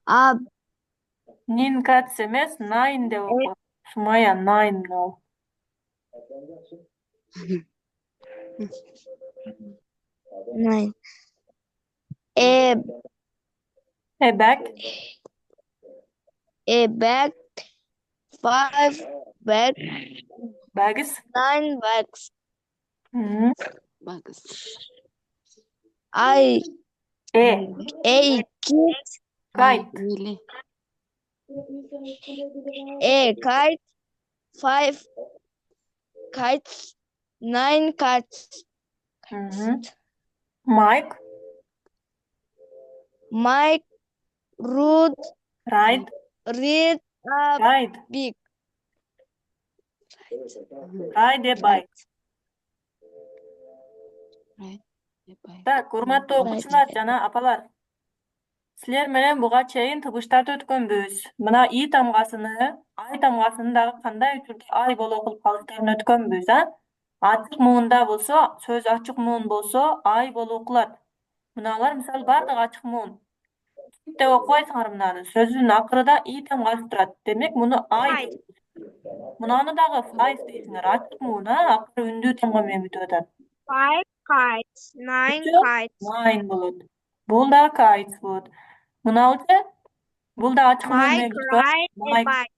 A, Nine cats емес, nine деп E, оқы. Сумая, nine мынау. nine. A, A bag, a bag, 5 bags, bags. 9 bags. Hı. Bagus. I, E, a kid, kite. Milih. a kite, 5 kites, 9 cats. Hı. Mike, Mike rode ride, read a ride, big ride a bike. Right. Bye. Так, урматтуу Right. окуучулар жана апалар. Силер менен буга чейин тыгыштарды өткөнбүз. Мына и тамгасыны, ай тамгасын дагы кандай түрдө ай боло кылып калыптарын өткөнбүз, Ачык муунда болсо, сөз ачык муун болсо, ай боло кылат. Мыналар мисалы бардыгы ачык муун. Деп окубайсыңар мынаны. Сөздүн акырында и тамгасы турат. Демек муну ай деп. Мынаны дагы five дейсиңер. Ачык муун, акыры үндүү тамга менен бүтүп атат. 5 kites, 9 Бүтүп kites. nine болот. Бул да kites болот. Мыналчы бул да ачык муун Mike менен бүтүп атат. ride a Mike bike.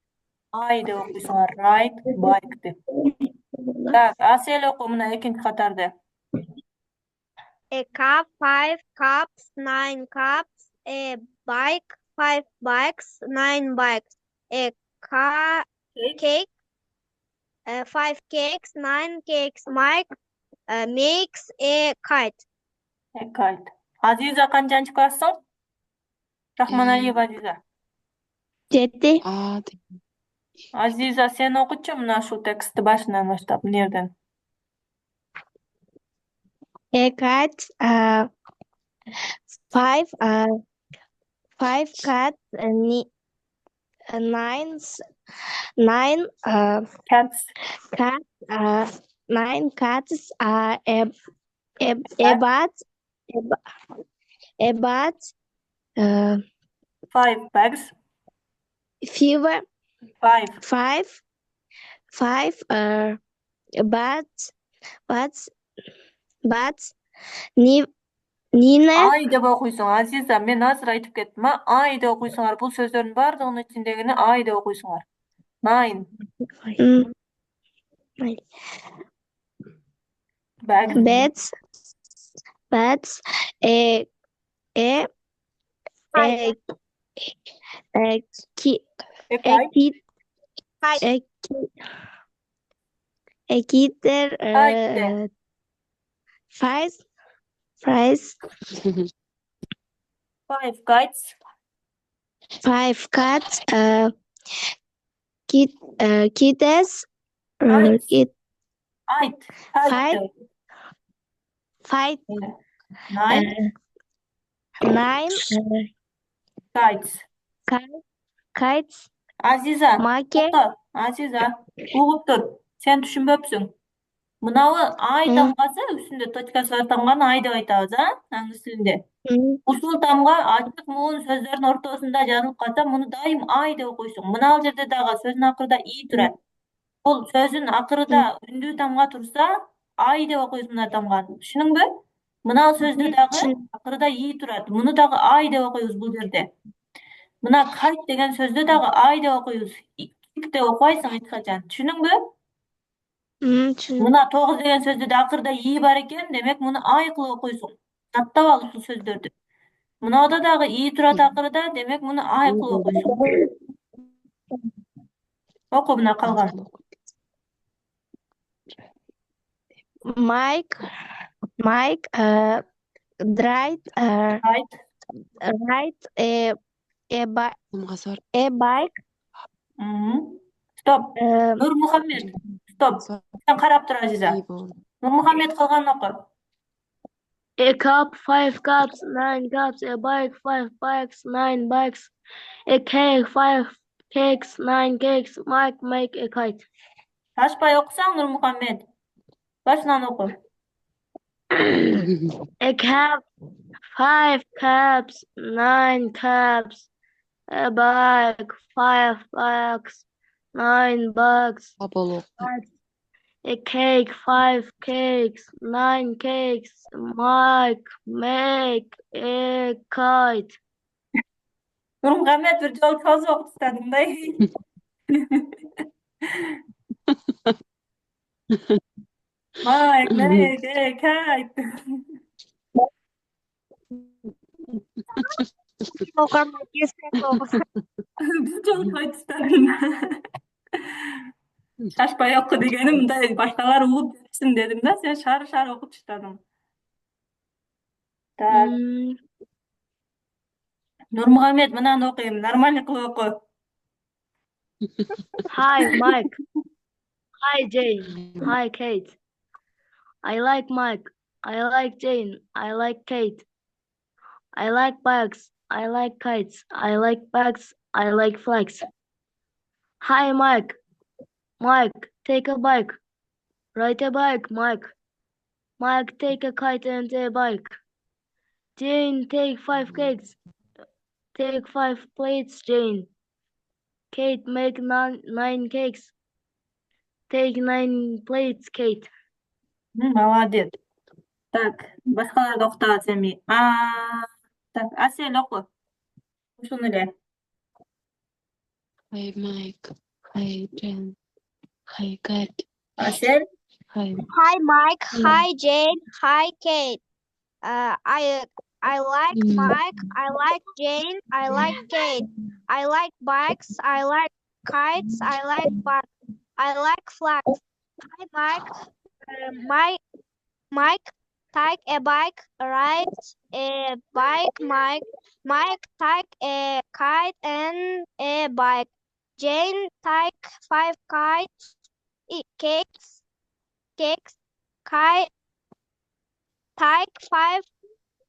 ай деп окуйсуңар. Ride bike деп. Так, Асел оку мына экинчи катарды. A cup, 5 cups, 9 cups. A bike, 5 bikes, 9 bikes. A cake, 5 cakes, 9 cakes. Mike makes a kite. Kite. Азиза канчанчы классың? Рахманалиева Азиза. 7. A. Азиза, сен окучу мына ушул текстти башынан баштап, эмнерден? A kite, 5 cats, 9 Cats. cats, 9 cats. A bat, a bat. Five bags. Fever, Five. 5 bats, Nina, Ай деп окуйсуң. Азиза, мен азыр айтып кеттим, Ай деп окуйсуңар. Бул сөздөрдүн бардыгынын ичиндегини ай деп окуйсуңар. Nine. Bags. bats, a a a a kid, A a kite. kid, a kid there, Kite. five, Five kites. 5 cats, kittens, Kites. kid, Kite. five, Nine 9 kites. kites. Азиза, Make, токто. Азиза, угуп тур. Сен түшүнбөпсүң. Мынабы ай тамгасы үстүндө точкасы бар тамганы ай деп айтабыз, аңыз тилинде. Ушул тамга ачык муун сөздөрдүн ортосунда жазылып калса, муну дайым ай деп окуйсуң. Мына жерде дагы сөздүн акырында и турат. Бул сөздүн акырында үндүү тамга турса, ай деп окуйсуң мына тамганы. Түшүнүңбү? Мына сөздө дагы акырында и турат. Муну дагы ай деп окуйбуз бул жерде. Мына кайт деген сөздө дагы ай деп окуйбуз. Ик деп окубайсың эч качан. Түшүнүңбү? Мына 9 деген сөздө да акырда и бар экен, демек муну ай кылып окуйсуң. Жаттап ал ушул сөздөрдү. Мынада дагы и турат акырда, демек муну ай кылып окуйсуң. Оку мына калган. Mike, ride a bike. Стоп. Нур Мухаммед. Стоп. Сен карап тур, Азиза. Нур Мухаммед калганын оку. A cup, 5 cups, 9 cups. A bike, 5 bikes, 9 bikes. A cake, 5 cakes, 9 cakes. Mike make a kite. Ташпай окусаң, Нур Мухаммед. Башынан оку. Ik heb 5 cats, 9 cats, a bag, 5 bags, 9 bags, Kabul. a cake, 5 cakes, 9 cakes, Mike, make a kite. Nurmuhammed bir jol fazla okup istedim da. Mike, make a kite. Bir jol koyup istedim. Şaşpay oku degenim de başkalar ulup versin dedim de sen şarı şarı okup çıktın. Так, Hmm, Nurmuhammed mınanı okuyayım. Normal kılıp oku. Hi, Mike. Hi, Jane. Hi, Kate. I like Mike. I like Jane. I like Kate. I like bags. I like kites. I like bags. I like flags. Hi, Mike. Mike, take a bike. Ride a bike, Mike. Mike, take a kite and a bike. Jane, take 5 cakes. Take 5 plates, Jane. Kate, make 9 cakes. Take 9 plates, Kate. Молодец. Так, başkaları da okuta Semi. Так, Asel oku. Şunu ile. Hi Mike. Hi Jen. Hi Kat. Asel. Hi. Hi Mike, hi Jane, hi Kate. I like Mike, I like Jane, I like Kate. I like bikes, I like kites, I like I like flags. Hi Mike, Mike, take a bike, ride a bike. Mike, take a kite and a bike. Jane, take 5 kites, cakes, kite. Take 5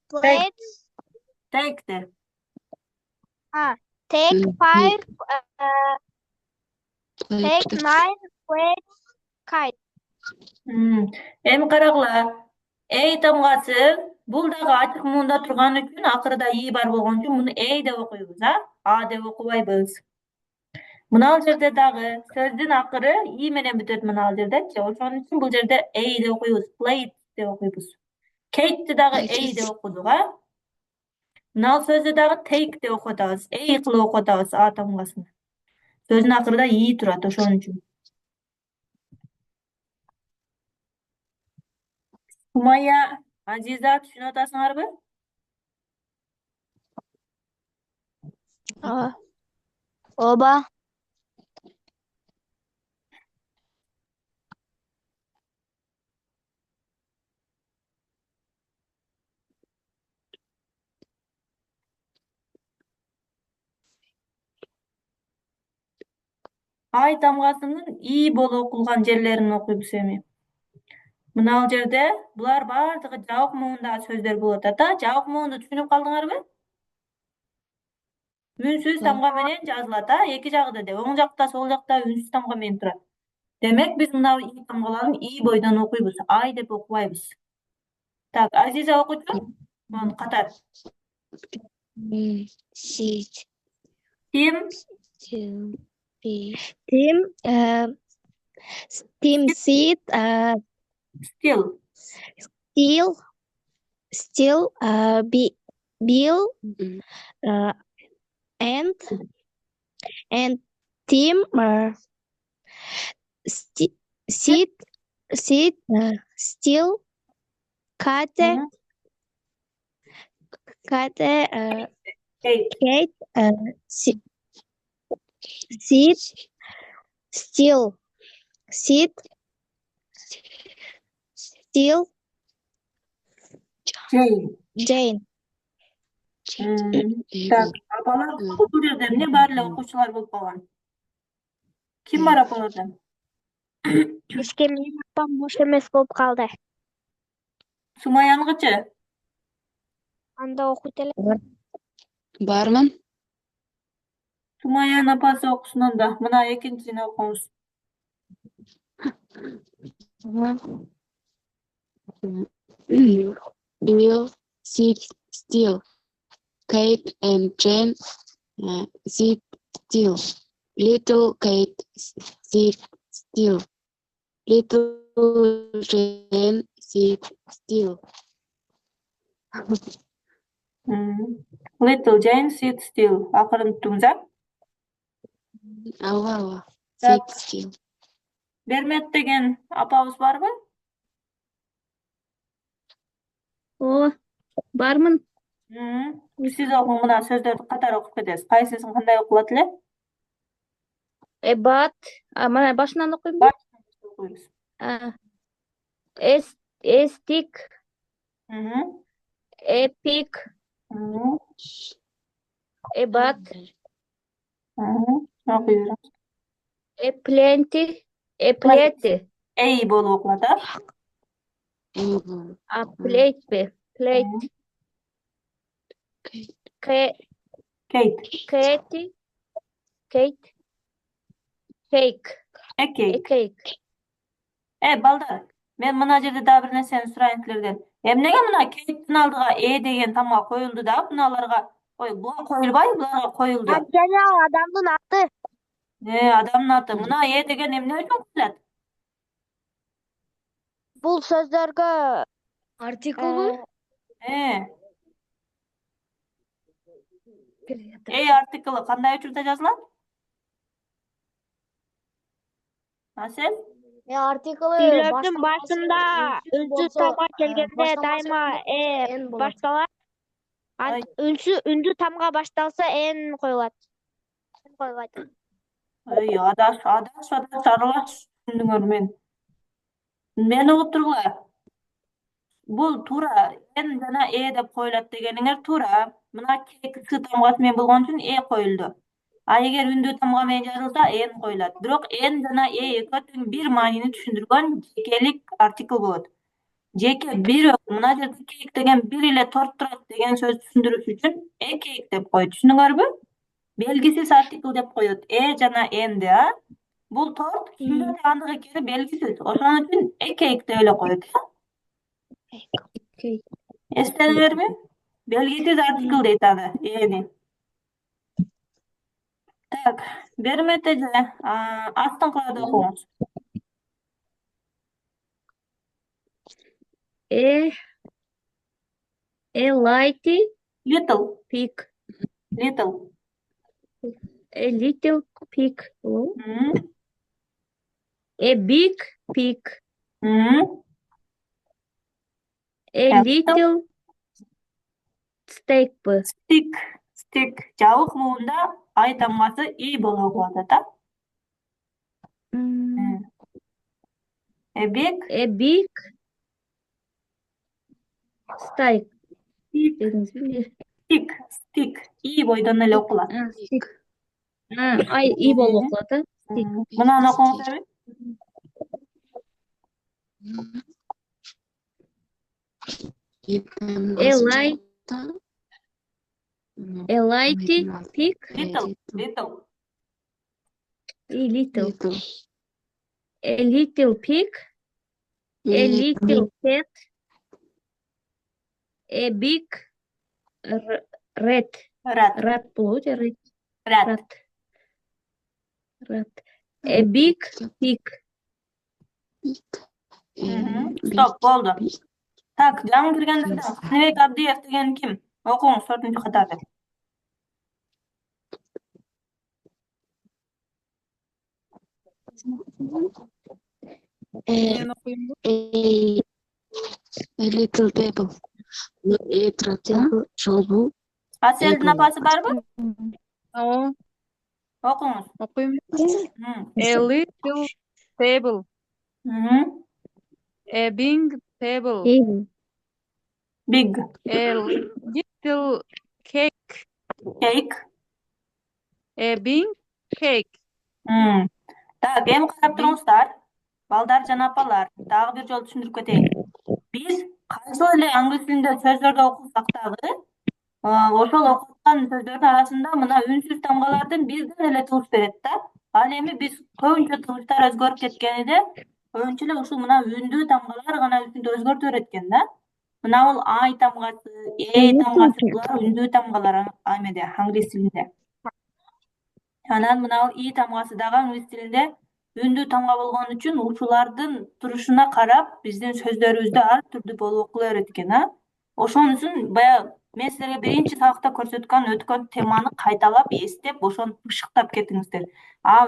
plates. Take de. Take 5. Take Plate. 9 plates. Kite. Эми карагыла. Эй тамгасы бул дагы ачык муунда турган үчүн акырда и бар болгон үчүн муну эй деп окуйбуз, а деп окубайбыз. Мынал жерде дагы сөздүн акыры и менен бүтөт мынал жердечи. Ошон үчүн бул жерде эй деп окуйбуз, plate деп окуйбуз. Kate'ти дагы эй деп окудук, Мынал сөздү дагы take деп окуп атабыз. Эй кылып окуп атабыз а тамгасын. Сөздүн акырында и турат ошон үчүн. Сумая, Азиза түшүнүп атасыңарбы? Оба. Ай тамгасынын и болуп окулган жерлерин окуйбуз эми. Мынал жерде булар бардыгы жабык муундагы сөздөр болуп атат. Жабык муунду түшүнүп калдыңарбы? Үнсүз тамга менен жазылат, эки жагы да оң жакта, сол жакта үнсүз тамга менен турат. Демек биз мына и тамгаларын и бойдон окуйбуз, ай деп окубайбыз. Так, Азиза окучу? Муну катар. Sit. Тим, Team sit. still. Still. Bill. And team. Sit. Still. Kate. Hey, Kate. Sit. Still. Sit. Still. Jane. Jane. Так, апалар бул жерде эмне баары эле окуучулар болуп калган? Ким бар апалардан? Бизге менин апам бош эмес болуп калды. Сумаяныкычы? Анда окуйт эле. Бармын. Сумаян апасы окусун анда. Мына экинчисин окуңуз. Bill sit still. Kate and Jane sit still. Little Kate sit still. Little Jane sit still. Little Jane sit still. Акырын туңжа. Ава, sit still. Бермет деген апабыз барбы? О, бармын. Сиз окуң, мына сөздөрдү катар окуп кетесиз. Кайсысын кандай окулат эле? About. Мана башынан окуймунбу? Окуйбуз. A stick, Мгм. a pig, Мгм. a bat, Мгм. Окуй бериңиз. a plenty, a plate, Эй болуп окулат, а? Able. a plate, plate, Kate. Кейт. Katie, Kate, cake, a Экей. cake. Балдар, мен мына жерде дагы бир нерсени сурайын силерден. Эмнеге мына Кейттин алдыга деген тамга коюлду да, буналарга буга коюлбай, буларга коюлду. Анткени ал адамдын аты. Адамдын аты. Мына деген эмне үчүн коюлат? Бул сөздөргө Артиклбу? Артиклы кандай учурда жазылат? Асел? Артиклы сүйлөрдүн башында үнсүз тамга келгенде дайыма башталат. Үндүү тамга башталса коюлат. Адаш аралаш түшүндүңөр мен. Мен угуп тургула. Бул туура жана деп коюлат дегениңер туура. Мына кек сы тамгасы менен болгон үчүн коюлду. А эгер үндүү тамга менен жазылса коюлат. Бирок жана экөө тең бир маанини түшүндүргөн жекелик артикл болот. Жеке бирөө мына жерде кек деген бир эле торт турат деген сөз түшүндүрүш үчүн кек деп коет. Түшүндүңөрбү? Белгисиз артикл деп коет. Жана энди, а? Бул торт кимде андыгы экени белгисиз. Ошон үчүн кек деп эле коет. Эстеңерби? Белгисиз артикл дейт аны, эни. Так, бермет эже, астыңкыларды окуңуз. A lighty Little, pig, little. a little pig, Мгм. a big pig, Мгм. a little steak, Stick. Жабык муунда ай тамгасы и болуп окулат, а? A big steak. stick. И бойдон эле окулат. Ай и болуп окулат, а? Мынаны окуңуздарбы? A lighty pig, Little. a little pig, a little cat, a big rat. Rat. Rat болот, rat. A big pig. Стоп, болду. Так, жаңы киргендерден Кыныбек Абдиев деген ким? Окуңуз 4-нчү катарды. A little table. Жолбу. Аселдин апасы барбы? Окуңуз. Окуйм. A little table. A big table. Big. A little cake. Cake. A big cake. Так, эми карап туруңуздар. Балдар жана апалар, дагы бир жолу түшүндүрүп кетейин. Биз кайсы эле англис тилинде сөздөрдү окусак дагы, ошол окуткан сөздөрдүн арасында мына үнсүз тамгалардын бирден эле тыгыш берет да. Ал эми биз көбүнчө тыгыштар өзгөрүп кеткенде, көбүнчө эле ушул мына үндүү тамгалар гана үстүндө өзгөртө берет экен да. Мына бул ай тамгасы, тамгасы булар үндүү тамгалар эмеде, англис тилинде. Анан мына бул и тамгасы дагы англис тилинде үндүү тамга болгон үчүн ушулардын турушуна карап биздин сөздөрүбүздө ар түрдүү болуп окула берет экен, а? Ошон үчүн баягы мен силерге биринчи сабакта көрсөткөн өткөн теманы кайталап эстеп, ошону бышыктап кетиңиздер.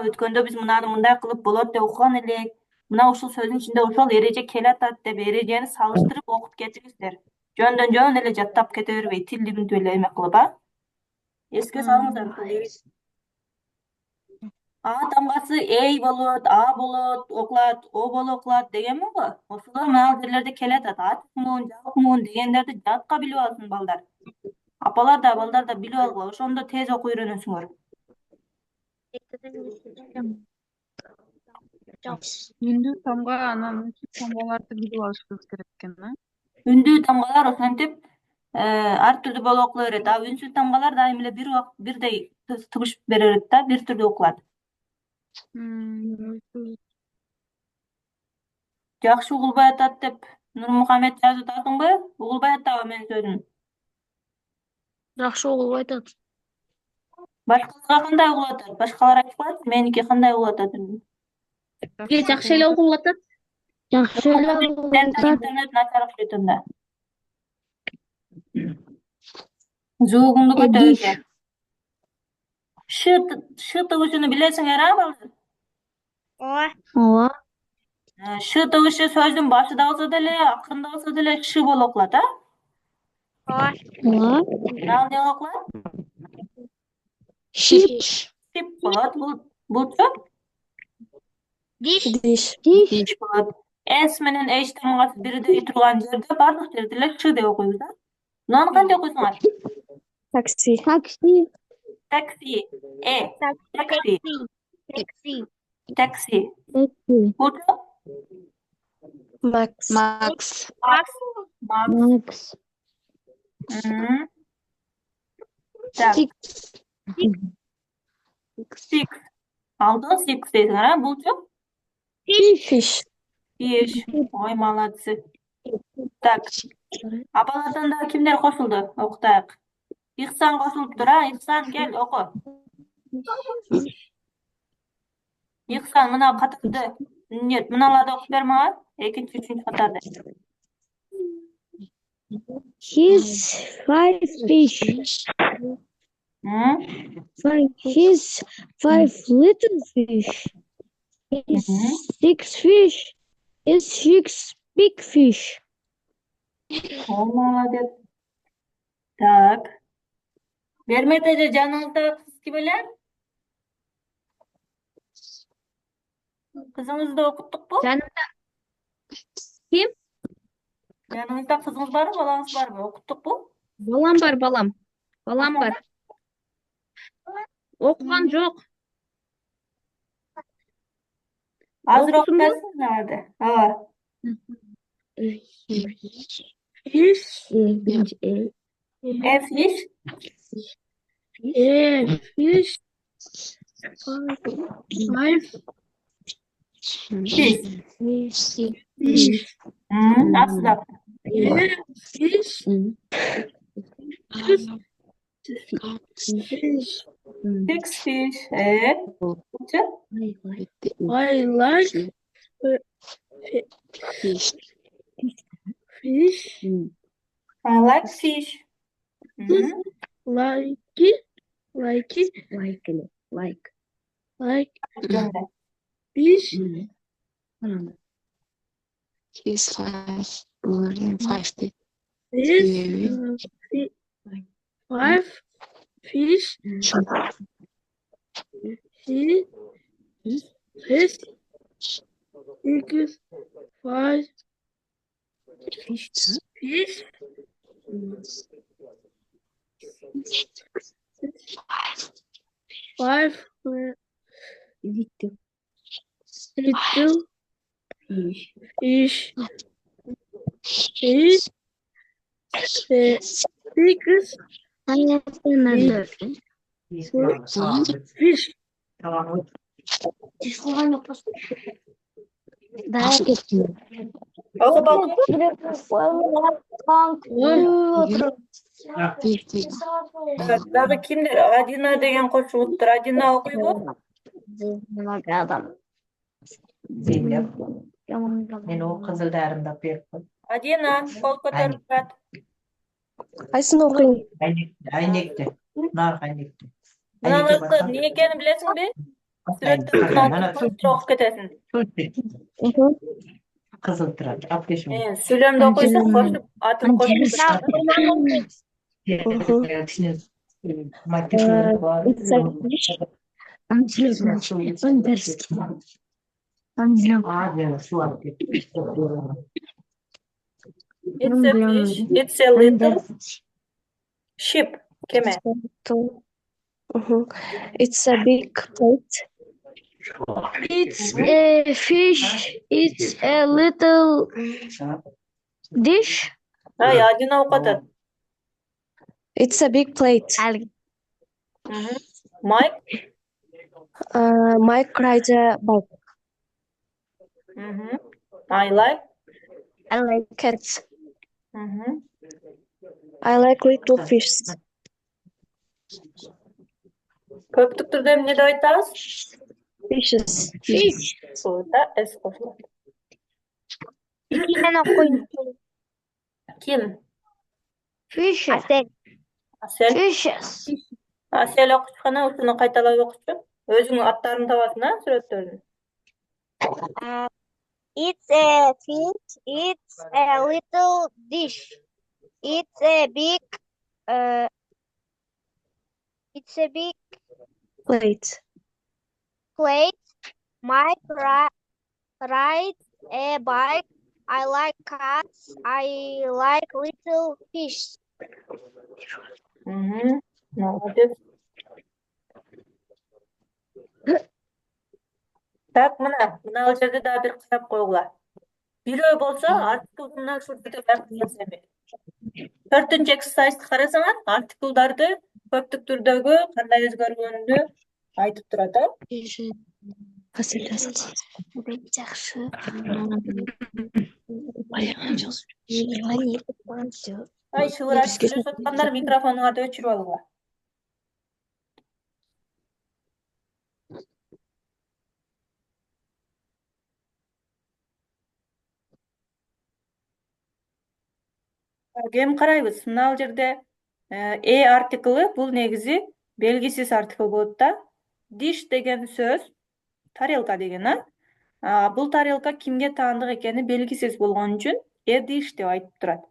Өткөндө биз мынаны мындай кылып болот деп окуган элек. Мына ушул сөздүн ичинде ошол эреже келатат деп эрежени салыштырып окуп кетиңиздер. Жөндөн жөн эле жаттап кете бербей, тилди мүнтүп эле эме кылып, Эске салыңыздар ушул. А тамгасы эй болот, а болот, окулат, о болуп окулат дегенмин го. Ошолор мына жерлерде келатат. Ачык муун, жабык муун дегендерди жатка билип алсын балдар. Апалар да, балдар да билип алгыла. Ошондо тез окуй үйрөнөсүңөр. Үндүү тамга анан үнсүз тамгаларды билип алышыбыз керек экен, Үндүү тамгалар ошентип ар түрдүү болуп окула берет. Үнсүз тамгалар дайым эле бирдей тыбыш бере берет да, бир түрдүү окулат. Жакшы угулбай атат деп Нурмухамед жазып атасыңбы? Угулбай атабы менин сөзүм? Жакшы угулбай атат. Башкаларга кандай угулуп атат? Башкалар айтып коет, меники кандай угулуп атат? Жакшы эле угулуп атат. Жакшы эле угулуп атат. Интернет начар окшойт анда. Звугуңду көтөргө. Ш тыбышын билесиңер, балдар? Ооба. Ш тыбышы сөздүн башында болсо деле, акырында болсо деле ш болуп окулат, Ооба. Ал эмне окулат? Шип. Шип болот. Булчу? Dish. Диш болот. С менен H тамгасы бирдей турган жерде бардык жерде эле ш деп окуйбуз, Мунаны кантип окуйсуңар? Такси. Такси. Taxi. Такси. Булчу? Макс. Макс. Макс. Так. Six. Алдын six дейсиңер, Булчу? Фиш. Fish. Ой, молодцы. Так. Апалардан да кимдер кошулду? Окутайык. Ихсан кошулуптур, Ихсан кел, оку. Ихсан, мына катарды. Нет, мыналарды окуп бер мага. Экинчи, үчүнчү катарды. His 5 fish. His 5 little fish. His 6 fish. His 6 big fish. О, молодец. Так. Бермет эже жаныңызда кыз ким эле? Кызыңызды окуттукпу? Жанымда ким? Жаныңызда кызыңыз барбы, балаңыз барбы? Окуттукпу? Балам бар, балам. Балам бар. Окуган жок. Азыр окуп Окусунбу? берсиңерди. Ооба. Fish. Fish. Fish. 5 Fish. fish. Аксыда. Fish. Six fish. Булчу? I like Fish. fish. I like fish. Like Жөндөй. fish. He's 5. More than 50. Fish. 5 fish. Fish. 6 5 fish. 5 little fish. 6 fish. Ашып кеткен. Окуп алдың ба? Тиз, тиз. Дагы кимдер? Адина деген кошулуптур. Адина окуйбу? Мен o kızıldarımda berip koy. Адина, кол көтөрүп турат. Кайсыны окуйм? Aynekte. Nar aynekte. Мынаныкы эмне экенин билесиңби? Сүрөттөрдүн Ana алтын окуп кетесиң. Kızıl tıraş. Apteşim. Сүйлөмдү окуйсуң, кошуп, атын кошуп турат. It's a fish, it's a little ship. Кеме. It's a big plate. It's a fish. It's a little dish. Ай, Адина окутат. It's a big plate. Майк. Mike rides a bike. I like. I like cats. Мгм. I like little fish. Көптүк түрдө эмне деп айтабыз? Fishes. Fish. Суда эс кошулат. Мен окуйм. Ким? Fish. Асел. Fishes. Асел окучкана ушуну кайталап окучу. Өзүң аттарын табасың, а, сүрөттөрдүн. It's a fish. It's a little dish. It's a big. It's a big Plate. plate. Mike rides a bike. I like cats. I like little fish. Молодец. Так, мына жерде дагы бир карап койгула. Бирөө болсо, артиклдын ушурда баары. 4-нчү эксерсайзды карасаңар, артиклдарды көптүк түрдөгү кандай өзгөргөнүнү айтып турат, а? Жакшы. Ай, шыбырашып сүйлөшүп аткандар микрофонуңарды өчүрүп алгыла. Кем карайбыз? Мына жерде артиклы бул негизи белгисиз артикл болот да. Dish деген сөз тарелка деген, а? Бул тарелка кимге таандык экени белгисиз болгон үчүн dish деп айтып турат.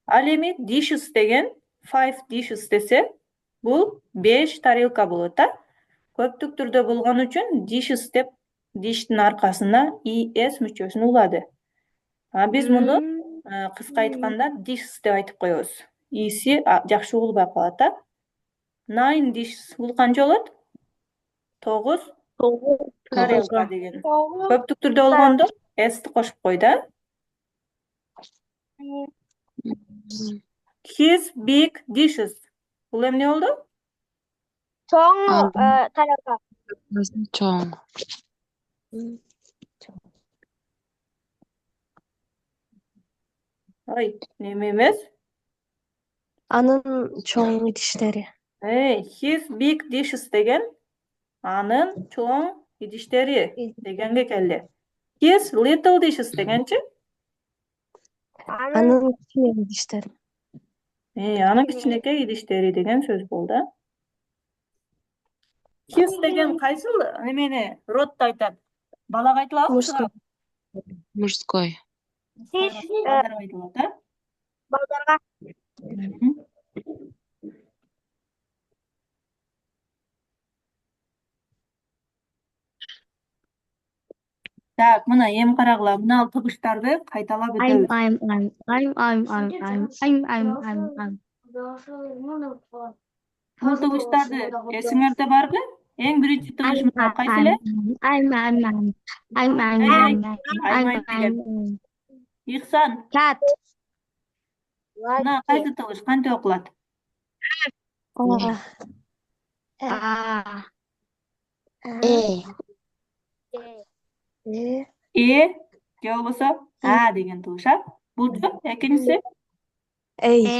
Ал эми dishes деген 5 dishes десе, бул 5 тарелка болот, а? Көптүк түрдө болгон үчүн dishes деп dish'тин аркасына es мүчөсүн улады. А биз муну кыска айтканда dishes деп айтып коебуз. Иси жакшы угулбай калат, а? 9 dishes бул канча болот? 9 тарелка деген. Көптүк түрдө болгондо esти кошуп кой да. His big dishes. Бул эмне болду? Чоң тарелка. Чоң. Ой, неме эмес? Анын чоң идиштери. His big dishes деген анын чоң идиштери дегенге келди. His little dishes дегенчи? Анын кичине идиштери. Анын кичинекей идиштери деген сөз болду. His деген кайсыл эмени родду айтат? Балага айтылабы? Мужской. Балдарга айтылат, а? Балдарга. Так, мына эми карагыла, мына табыштарды кайталап өтөбүз. Бул табыштарды эсиңерде барбы? Эң биринчи табышымыз кайсы эле? Ихсан. Cat. Мына кайсы табыш? Кантип окулат? же болбосо а деген тугушат. Булчу экинчиси Ey.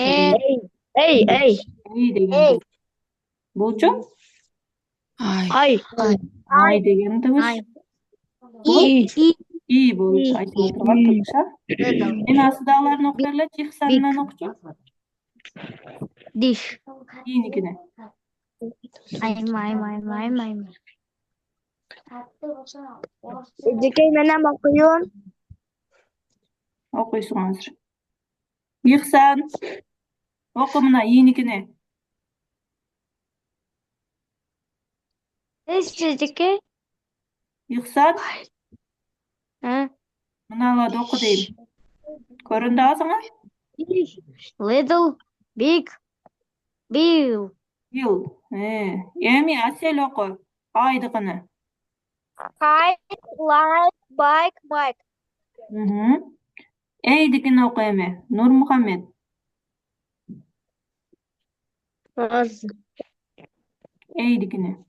Ey, и деген тугуш. Булчу Ay. ай деген тугуш. I, И болуп айтылып турган тугуш. Мен астыдагыларын окуп берлечи, ихсанынан окучу. dish. Ийникине. I'm. Эжекей менен окуйун. Окуйсуң азыр. Ихсан. Оку мына ийникине. Эжекей? Ихсан, мыналарды оку дейм. Көрүндү азыңа? Little, big, bill. Ил. Эми Асел оку. Айдыкыны. Kite, like, bike, bike. Эйдикини оку эми. Нурмухаммед. Эйдикини.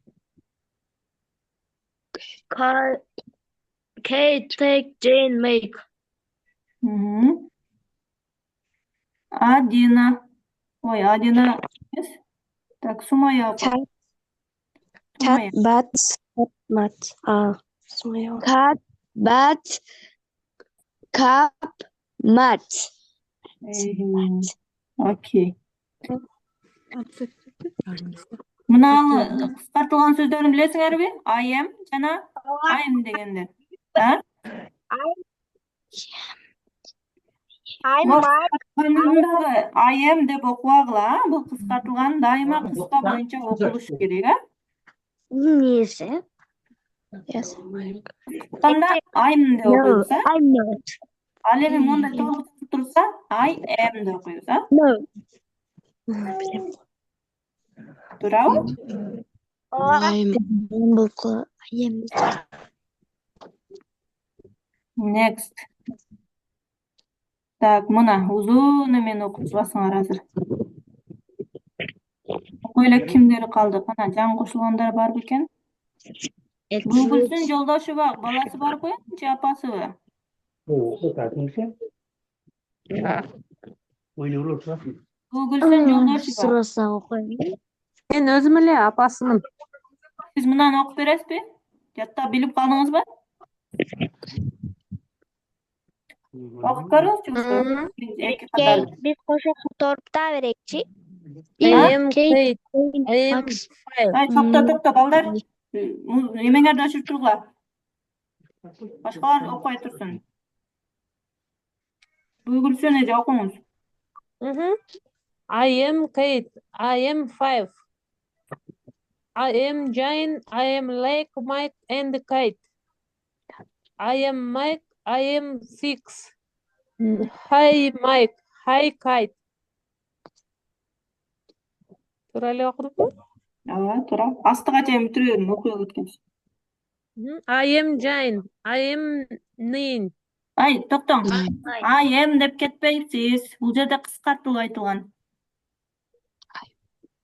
Kate, take, Jane, make. Адина. Ой, Адина. Так, Сумая оку. Cat, Сумая. bat, mat. Смею. Cat, bat, cup, mat. Окей. Мыналы кыскартылган сөздөрүн билесиңерби? I am жана I'm дегендер. I'm Бул Mike. кыскартылгандагы I am деп окубагыла. Бул кыскартылган дайыма кыска боюнча окулушу керек, Несі? Yes. Канда I'm деп окуйбуз, I'm not. Ал эми мондай толук турса I am деп окуйбуз, No. Туурабы? I'm. Next. Так, мына узун эмен окуп чыгасыңар азыр. Окуй эле кимдери калды? Кана жаңы кошулгандар бар бекен? Бүгүлсүн жолдошу бар, баласы барбы же апасыбы? Бүгүлсүн жолдошу бар. Сұраса оқойын. Мен өзүм эле апасымын. Сиз мынаны окуп бересизби? Жаттап билип калдыңызбы? Окуп көрүңүзчү. Эки катар. Biz koşu torpta verekçi. I am Kate. I am Ай, топто, балдар. Эмеңерди өчүрүп тургула. Башкалар окуй турсун. Бүгүлсүн эже окуңуз. I am Kate. I am 5. I am Jane. I am like Mike and Kate. I am Mike. I am 6. Hi Mike. Hi Kate. Тура эле окудукпу? Ооба, туура. Астыга чейин бүтүрүп бердим, окуя кеткенсиз. I am Jane. I am 9. Ай, токтоң. I am деп кетпейсиз. Бул жерде кыскартылып айтылган.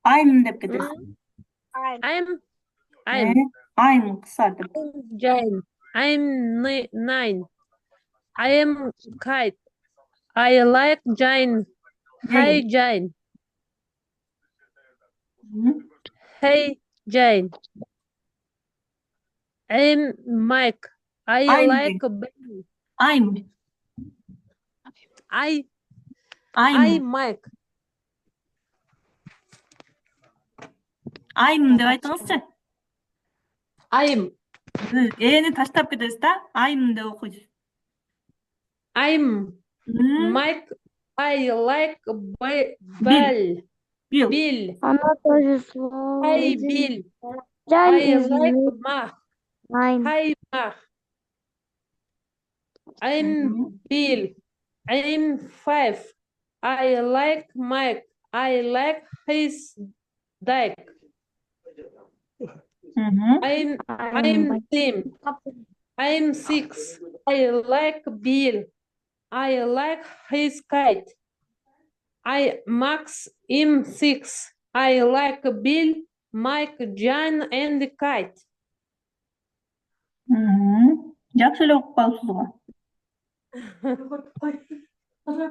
I'm деп кетесиз. I'm кысартып. Jane. I'm 9. I am Kate. I like Jane. Hi Jane. Hey Jane. I'm Mike. I I'm like Bill. I'm Mike. I'm деп айтыңызчы. I'm Эни таштап кетесиз да. I'm деп окуйсуз. Mike. I like Bill. Bill. Она тоже слово. Hi Bill. I like Mark. Hi Mark. I'm Bill. I'm 5. I like Mike. I like his dog. I'm Tim. I'm 6. I like Bill. I like his cat. Max. I'm 6. I like Bill, Mike, John, and the cat. Жакшы эле окуп калыпсыз го.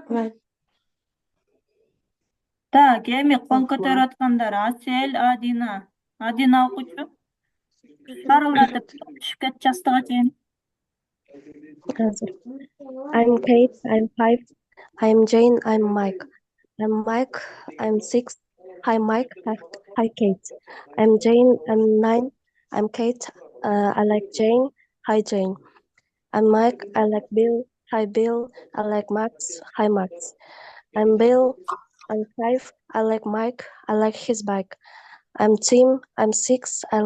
Right. Так, эми кол көтөрүп аткандар Асел, Адина. Адина окуучу. Шарылдатып түшүп кетти жастыга чейин. I'm Kate. I'm 5. I'm Jane. I'm Mike. I'm Mike. I'm 6. Hi, Mike. Hi, Kate. I'm Jane. I'm 9. I'm Kate. I like Jane. Hi, Jane. I'm Mike. I like Bill. Hi, Bill. I like Max. Hi, Max. I'm Bill. I'm 5. I like Mike. I like his bike. I'm Tim. I'm 6. I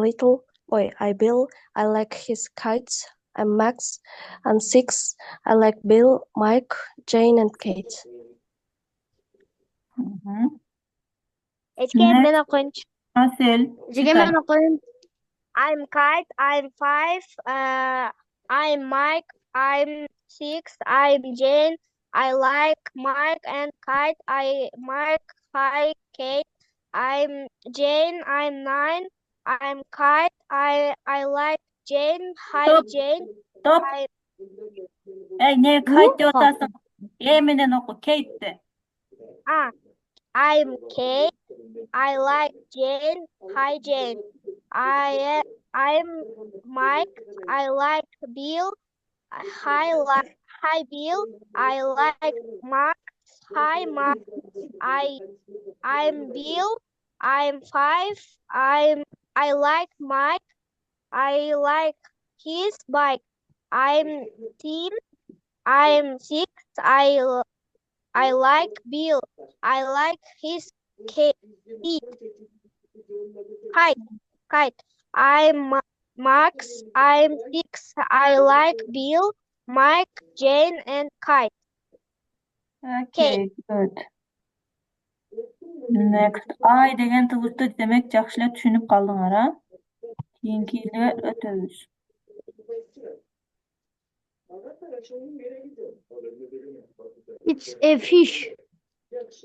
Bill. I like his kites. I'm Max. I'm 6. I like Bill, Mike, Jane, and Kate. Эчке мен окуйунчу. Асел. Эчке мен окуйун. I'm Kite. I'm 5. I'm Mike. I'm 6. I'm Jane. I like Mike and Kite. Hi, Kate. I'm Jane. I'm 9. I'm Kite. I like Jane. Hi, Stop. Jane. Топ. I Не Кайт деп атасың? Менен оку, Кейтти. I'm Kate. I like Jane. Hi, Jane. I'm Mike. I like Bill. Hi, Bill. I like Max. Hi, Max. I'm Bill. I'm 5. I like Mike. I like his bike. I'm Tim. I'm 6. I like Bill. I like his kite. Kite. I'm Max. I'm 6. I like Bill, Mike, Jane, and Kite. Okay, good. Next. Ay деген тыбышты демек жакшы эле түшүнүп калдыңар, а? Кийинкиге өтөбүз. It's a fish.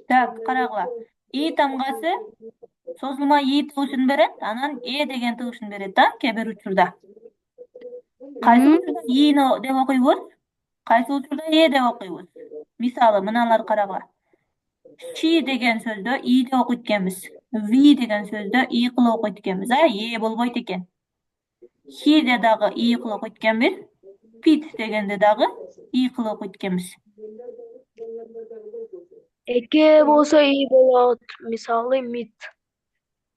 Так, карагыла. И тамгасы созулма и тыбышын берет, анан деген тыбышын берет, да, кээ бир учурда. Кайсы учурда ини деп окуйбуз, кайсы учурда деп окуйбуз. Мисалы, мыналар карагыла. She деген сөздө и деп окуйт экенбиз. We деген сөздө и кылып окуйт экенбиз, болбойт экен. He'де дагы и кылып окуйт экенбиз. Pete дегенде дагы и кылып окуйт экенбиз. Эке болсо iyi болот. Мисалы meat.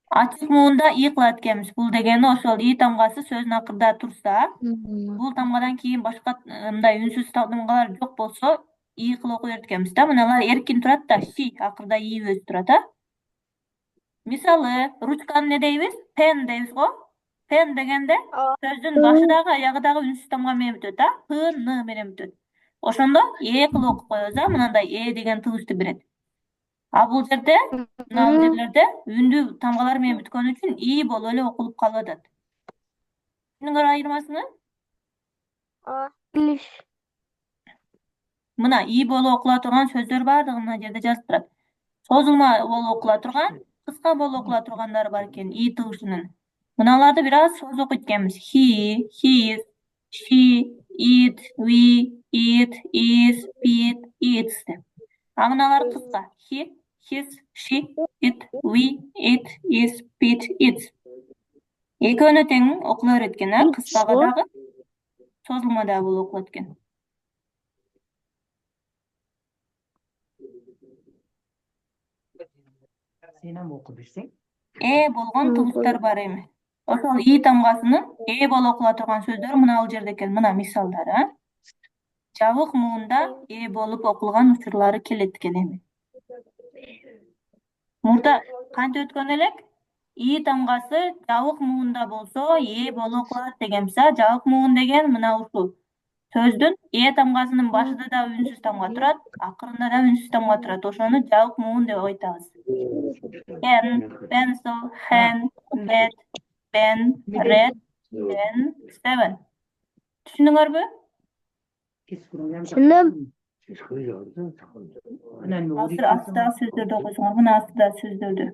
Ачык муунда и кылат экенбиз. Бул дегени ошол и тамгасы сөздүн акырда турса, бул тамгадан кийин башка мындай үнсүз тамгалар жок болсо, и кылып окуй берет экенбиз да. Мыналар эркин турат да, she акырда и өзү турат, а? Мисалы, ручканы не дейбиз? Pen дейбиз го. Pen дегенде сөздүн башыдагы, аягыдагы үнсүз тамга менен бүтөт, а? П, н менен бүтөт. Ошондо кылып окуп коебуз, а? Мынандай деген тыбышты берет. А бул жерде, мына жерлерде үндүү тамгалар менен бүткөн үчүн и болуп эле окулуп калып атат. Түшүнүңөр айырмасын? Мына и болуп окула турган сөздөр бардыгы мына жерде жазылып турат. Созулма болуп окула турган, кыска болуп окула тургандары бар экен и тыбышынын. Мыналарды бир аз созуп окуйт экенбиз. He, his, she, it, we, it, is, it, its деп. А мыналар кыска. He, his, she, it, we, it, is, it, its. Экөөнө тең окула берет экен, а? Кыскага дагы, созулма дагы болуп окулат экен. Сенем окуп берсең. Болгон тыбыштар бар эми. Ошол и тамгасынын болуп окула турган сөздөр мына бул жерде экен. Мына мисалдар, а? Жабык муунда болуп окулган учурлары келет экен эми. Мурда кантип өткөн элек? И тамгасы жабык муунда болсо, болуп окулат дегенбиз, а? Жабык муун деген мына ушул. Сөздүн тамгасынын башында да үнсүз тамга турат, акырында да үнсүз тамга турат. Ошону жабык муун деп айтабыз. Pen, pencil, hen, bed, pen, red, pen, 7. Түшүндүңөрбү? Түшүндүм. Азыр астыдагы сөздөрдү окуйсуңар. Мына астыдагы сөздөрдү.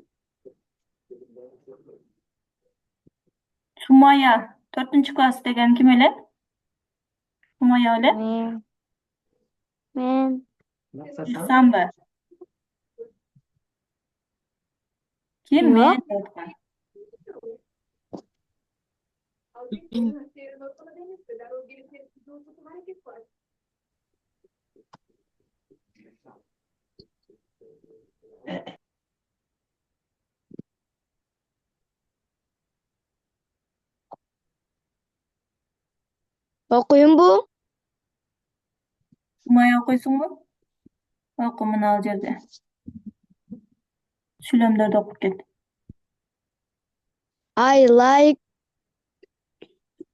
Сумая 4-класс деген ким эле? Сумая эле? Men. Ihsanбы? Kim Yok. men деп атқан? Okuyun bu. Sumay okuysunбу? Oku мына ал жерде. Сүйлөмдөрдү окуп кет. I like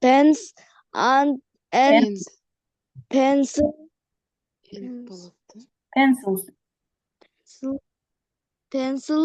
pens and And pencil. and болот. Pencils. Pencil